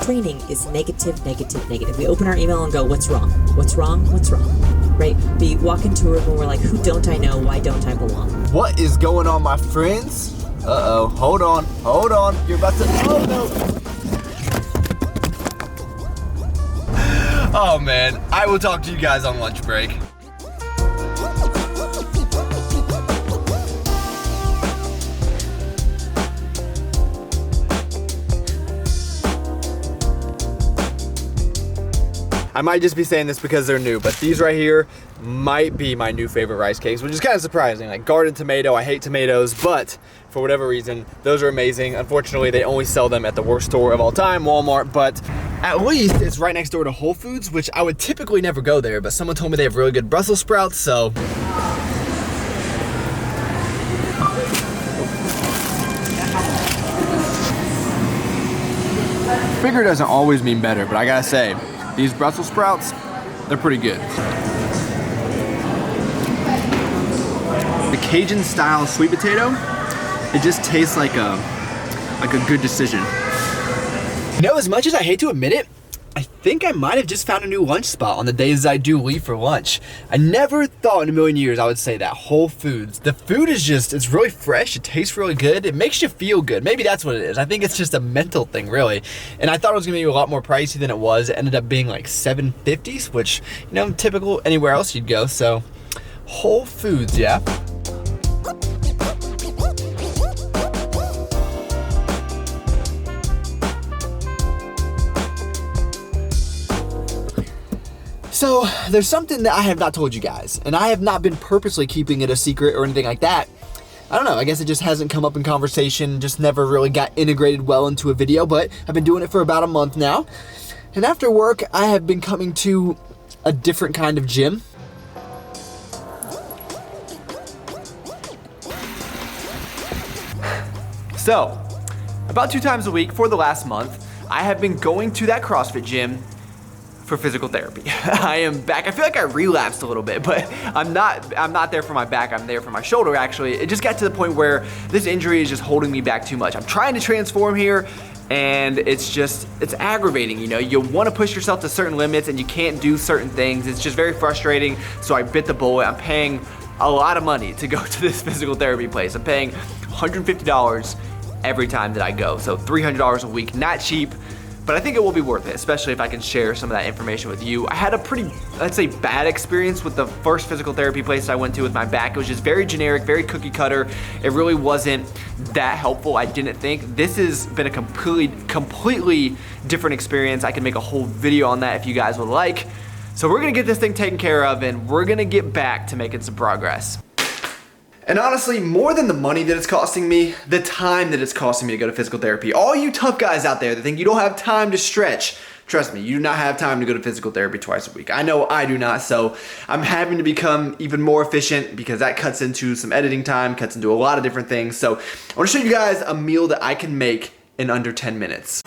Training is negative, negative, negative. We open our email and go, what's wrong? What's wrong? What's wrong? Right? We walk into a room and we're like, who don't I know? Why don't I belong? What is going on, my friends? Uh-oh, hold on. You're about to, oh no. Oh man, I will talk to you guys on lunch break. I might just be saying this because they're new, but these right here might be my new favorite rice cakes, which is kind of surprising. Like garden tomato, I hate tomatoes, but for whatever reason, those are amazing. Unfortunately, they only sell them at the worst store of all time, Walmart, but at least it's right next door to Whole Foods, which I would typically never go there, but someone told me they have really good Brussels sprouts, so. Bigger doesn't always mean better, but I gotta say, these Brussels sprouts, they're pretty good. The Cajun style sweet potato, it just tastes like a good decision. You know, as much as I hate to admit it, I think I might have just found a new lunch spot on the days I do leave for lunch. I never thought in a million years I would say that. Whole Foods. The food is just, it's really fresh, it tastes really good, it makes you feel good. Maybe that's what it is. I think it's just a mental thing, really. And I thought it was gonna be a lot more pricey than it was. It ended up being like $7.50, which, you know, typical anywhere else you'd go. So, Whole Foods, yeah. So there's something that I have not told you guys, and I have not been purposely keeping it a secret or anything like that. I don't know, I guess it just hasn't come up in conversation, just never really got integrated well into a video, but I've been doing it for about a month now. And after work, I have been coming to a different kind of gym. So, about 2 times a week for the last month, I have been going to that CrossFit gym for physical therapy. I am back. I feel like I relapsed a little bit, but I'm not there for my back. I'm there for my shoulder, actually. It just got to the point where this injury is just holding me back too much. I'm trying to transform here, and it's aggravating, you know? You want to push yourself to certain limits, and you can't do certain things. It's just very frustrating, so I bit the bullet. I'm paying a lot of money to go to this physical therapy place. I'm paying $150 every time that I go, so $300 a week. Not cheap, but I think it will be worth it, especially if I can share some of that information with you. I had a pretty, let's say, bad experience with the first physical therapy place I went to with my back. It was just very generic, very cookie cutter. It really wasn't that helpful, I didn't think. This has been a completely different experience. I can make a whole video on that if you guys would like. So we're gonna get this thing taken care of, and we're gonna get back to making some progress. And honestly, more than the money that it's costing me, the time that it's costing me to go to physical therapy. All you tough guys out there that think you don't have time to stretch, trust me, you do not have time to go to physical therapy twice a week. I know I do not, so I'm having to become even more efficient because that cuts into some editing time, cuts into a lot of different things. So I wanna show you guys a meal that I can make in under 10 minutes.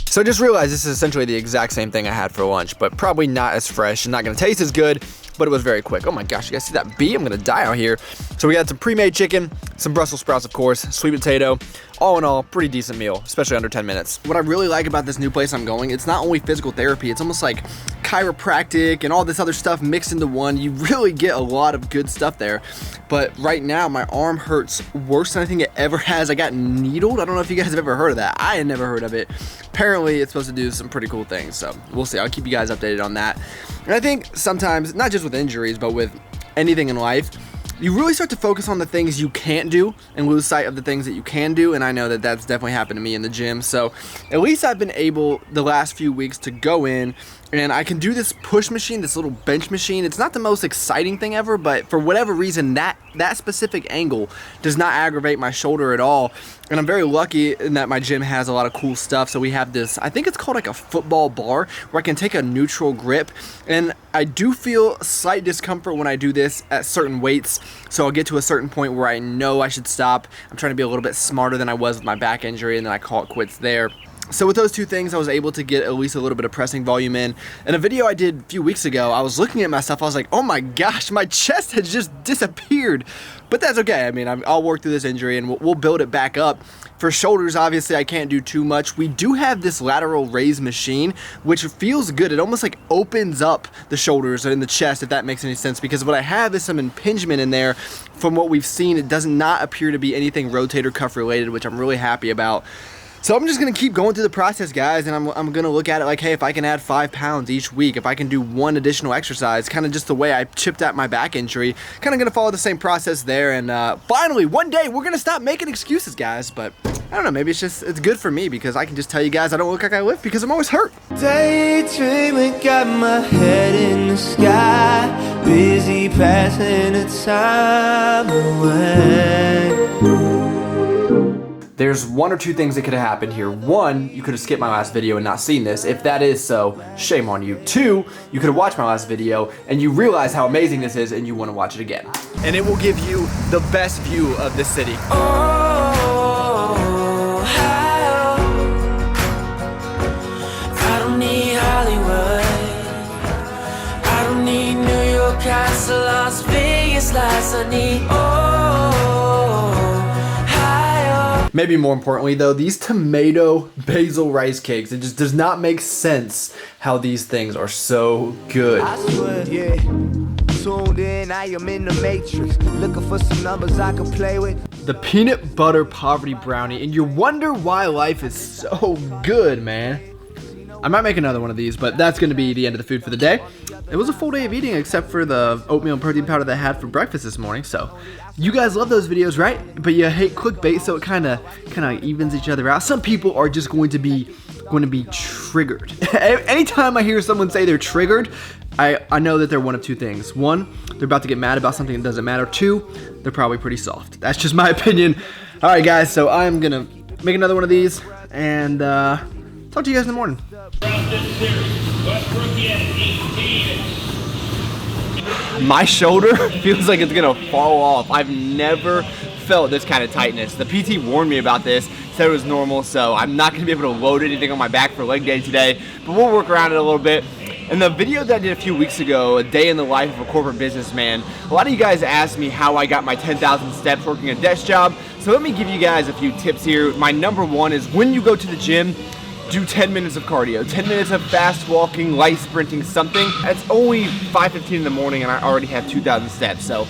So I just realized this is essentially the exact same thing I had for lunch, but probably not as fresh and not gonna taste as good, but it was very quick. Oh my gosh, you guys see that bee? I'm gonna die out here. So we had some pre-made chicken, some Brussels sprouts, of course, sweet potato. All in all, pretty decent meal, especially under 10 minutes. What I really like about this new place I'm going, it's not only physical therapy, it's almost like chiropractic and all this other stuff mixed into one. You really get a lot of good stuff there. But right now, my arm hurts worse than I think it ever has. I got needled. I don't know if you guys have ever heard of that. I had never heard of it. Apparently, it's supposed to do some pretty cool things. So we'll see. I'll keep you guys updated on that. And I think sometimes, not just with injuries, but with anything in life, you really start to focus on the things you can't do and lose sight of the things that you can do, and I know that that's definitely happened to me in the gym. So at least I've been able the last few weeks to go in and I can do this push machine, this little bench machine. It's not the most exciting thing ever, but for whatever reason, that specific angle does not aggravate my shoulder at all. And I'm very lucky in that my gym has a lot of cool stuff. So we have this, I think it's called like a football bar, where I can take a neutral grip. And I do feel slight discomfort when I do this at certain weights. So I'll get to a certain point where I know I should stop. I'm trying to be a little bit smarter than I was with my back injury, and then I call it quits there. So with those two things, I was able to get at least a little bit of pressing volume in. In a video I did a few weeks ago, I was looking at myself, I was like, oh my gosh, my chest has just disappeared. But that's okay. I mean, I'll work through this injury and we'll build it back up. For shoulders, obviously, I can't do too much. We do have this lateral raise machine, which feels good. It almost like opens up the shoulders and the chest, if that makes any sense, because what I have is some impingement in there. From what we've seen, it does not appear to be anything rotator cuff related, which I'm really happy about. So I'm just gonna keep going through the process, guys, and I'm gonna look at it like, hey, if I can add 5 pounds each week, if I can do one additional exercise, kind of just the way I chipped at my back injury, kind of gonna follow the same process there. And finally, one day, we're gonna stop making excuses, guys. But I don't know, maybe it's good for me because I can just tell you guys I don't look like I lift because I'm always hurt. Daydreaming, got my head in the sky, busy passing the time away. There's one or two things that could have happened here. One, you could have skipped my last video and not seen this. If that is so, shame on you. Two, you could have watched my last video and you realize how amazing this is and you want to watch it again. And it will give you the best view of the city. Oh, how I don't need Hollywood, I don't need New York, Castle, Las Vegas lights. I need Maybe more importantly though, these tomato basil rice cakes, it just does not make sense how these things are so good. I swear, yeah. Tuned in, I am in the matrix, looking for some numbers I can play with. The peanut butter poverty brownie, and you wonder why life is so good, man. I might make another one of these, but that's going to be the end of the food for the day. It was a full day of eating except for the oatmeal and protein powder that I had for breakfast this morning. So you guys love those videos, right? But you hate clickbait, so it kind of evens each other out. Some people are just going to be triggered. Anytime I hear someone say they're triggered, I know that they're one of two things. One, they're about to get mad about something that doesn't matter. Two, they're probably pretty soft. That's just my opinion. All right, guys, so I'm going to make another one of these and talk to you guys in the morning. My shoulder feels like it's gonna fall off. I've never felt this kind of tightness. The PT warned me about this, said it was normal, so I'm not gonna be able to load anything on my back for leg day today, but we'll work around it a little bit. In the video that I did a few weeks ago, a day in the life of a corporate businessman, a lot of you guys asked me how I got my 10,000 steps working a desk job. So let me give you guys a few tips here. My number one is when you go to the gym, do 10 minutes of cardio, 10 minutes of fast walking, light sprinting, something. It's only 5:15 in the morning and I already have 2,000 steps, So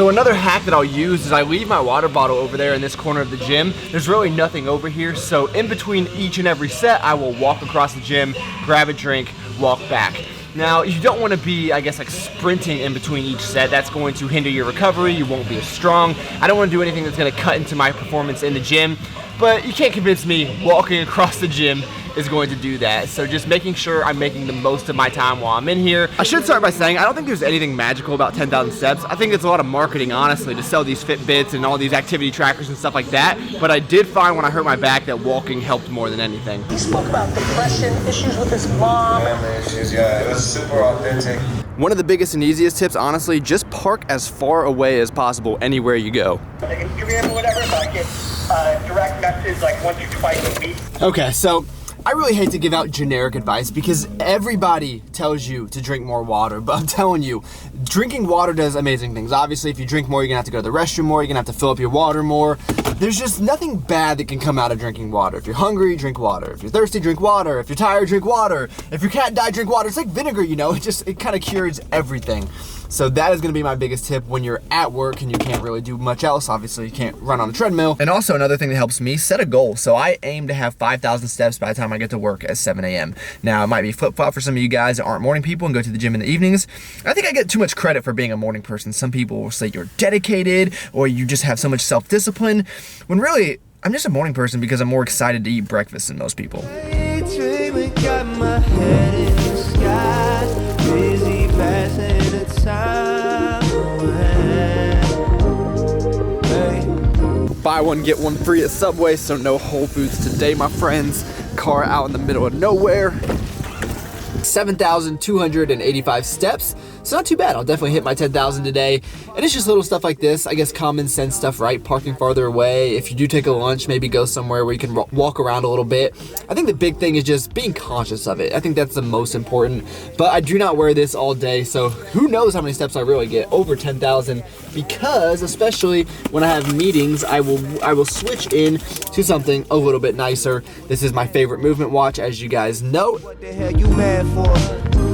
another hack that I'll use is I leave my water bottle over there in this corner of the gym. There's really nothing over here, so in between each and every set, I will walk across the gym, grab a drink, walk back. Now, you don't want to be, I guess, like sprinting in between each set. That's going to hinder your recovery. You won't be as strong. I don't want to do anything that's going to cut into my performance in the gym. But you can't convince me walking across the gym is going to do that. So just making sure I'm making the most of my time while I'm in here. I should start by saying I don't think there's anything magical about 10,000 steps. I think it's a lot of marketing, honestly, to sell these Fitbits and all these activity trackers and stuff like that. But I did find when I hurt my back that walking helped more than anything. He spoke about depression, issues with his mom. Family issues, yeah, it was super authentic. One of the biggest and easiest tips, honestly, just park as far away as possible anywhere you go. Instagram or whatever, if I get direct message like once or twice a week. Okay, so I really hate to give out generic advice because everybody tells you to drink more water, but I'm telling you, drinking water does amazing things. Obviously, if you drink more, you're gonna have to go to the restroom more, you're gonna have to fill up your water more. There's just nothing bad that can come out of drinking water. If you're hungry, drink water. If you're thirsty, drink water. If you're tired, drink water. If your cat died, drink water. It's like vinegar, you know, it kind of cures everything. So that is gonna be my biggest tip when you're at work and you can't really do much else. Obviously, you can't run on a treadmill. And also another thing that helps me, set a goal. So I aim to have 5,000 steps by the time I get to work at 7 a.m. Now, it might be flip-flop for some of you guys that aren't morning people and go to the gym in the evenings. I think I get too much credit for being a morning person. Some people will say you're dedicated or you just have so much self-discipline, when really, I'm just a morning person because I'm more excited to eat breakfast than most people. Buy one, get one free at Subway, so no Whole Foods today, my friends. Car out in the middle of nowhere. 7,285 steps. It's not too bad. I'll definitely hit my 10,000 today. And it's just little stuff like this. I guess common sense stuff, right? Parking farther away. If you do take a lunch, maybe go somewhere where you can walk around a little bit. I think the big thing is just being conscious of it. I think that's the most important. But I do not wear this all day, so who knows how many steps I really get. Over 10,000, because especially when I have meetings, I will switch in to something a little bit nicer. This is my favorite movement watch, as you guys know. What the hell you mad for?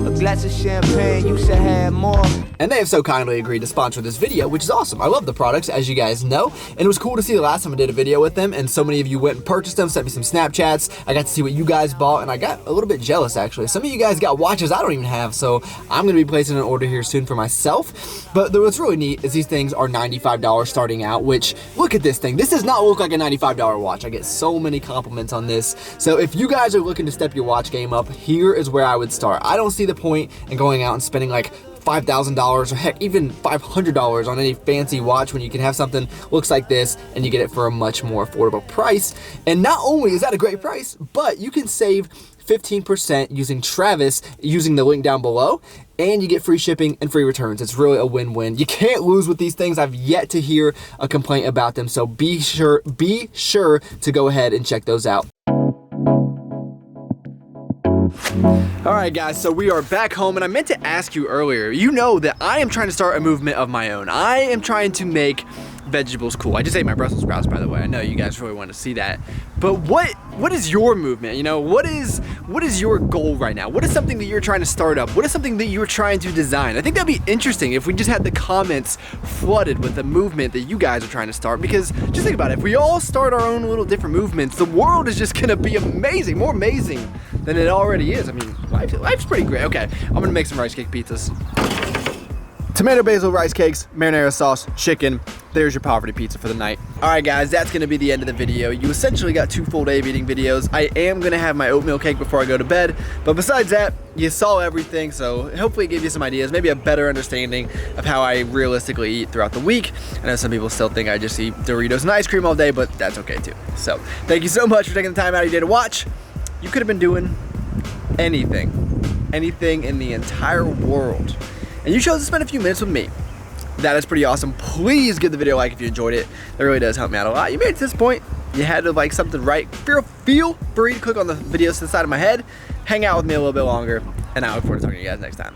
A glass of champagne, you should have more. And they have so kindly agreed to sponsor this video, which is awesome. I love the products, as you guys know. And it was cool to see the last time I did a video with them, and so many of you went and purchased them, sent me some Snapchats. I got to see what you guys bought, and I got a little bit jealous, actually. Some of you guys got watches I don't even have, so I'm going to be placing an order here soon for myself. But what's really neat is these things are $95 starting out, which, look at this thing. This does not look like a $95 watch. I get so many compliments on this. So if you guys are looking to step your watch game up, here is where I would start. I don't see the point in going out and spending like $5,000 or heck even $500 on any fancy watch when you can have something looks like this and you get it for a much more affordable price. And not only is that a great price, but you can save 15% using Travis, using the link down below, and you get free shipping and free returns. It's really a win-win. You can't lose with these things. I've yet to hear a complaint about them, so be sure to go ahead and check those out. All right, guys, so we are back home, and I meant to ask you earlier, you know that I am trying to start a movement of my own. I am trying to make vegetables cool. I just ate my Brussels sprouts, by the way. I know you guys really want to see that. But what is your movement? You know, what is your goal right now? What is something that you're trying to start up? What is something that you're trying to design? I think that'd be interesting if we just had the comments flooded with the movement that you guys are trying to start, because just think about it. If we all start our own little different movements, the world is just gonna be amazing, more amazing than it already is. I mean, life's pretty great. Okay, I'm gonna make some rice cake pizzas. Tomato basil rice cakes, marinara sauce, chicken. There's your poverty pizza for the night. All right, guys, that's gonna be the end of the video. You essentially got 2 full day of eating videos. I am gonna have my oatmeal cake before I go to bed, but besides that, you saw everything, so hopefully it gave you some ideas, maybe a better understanding of how I realistically eat throughout the week. I know some people still think I just eat Doritos and ice cream all day, but that's okay too. So thank you so much for taking the time out of your day to watch. You could have been doing anything in the entire world, and you chose to spend a few minutes with me. That is pretty awesome. Please give the video a like if you enjoyed it. That really does help me out a lot. You made it to this point. You had to like something right. Feel free to click on the videos to the side of my head. Hang out with me a little bit longer. And I look forward to talking to you guys next time.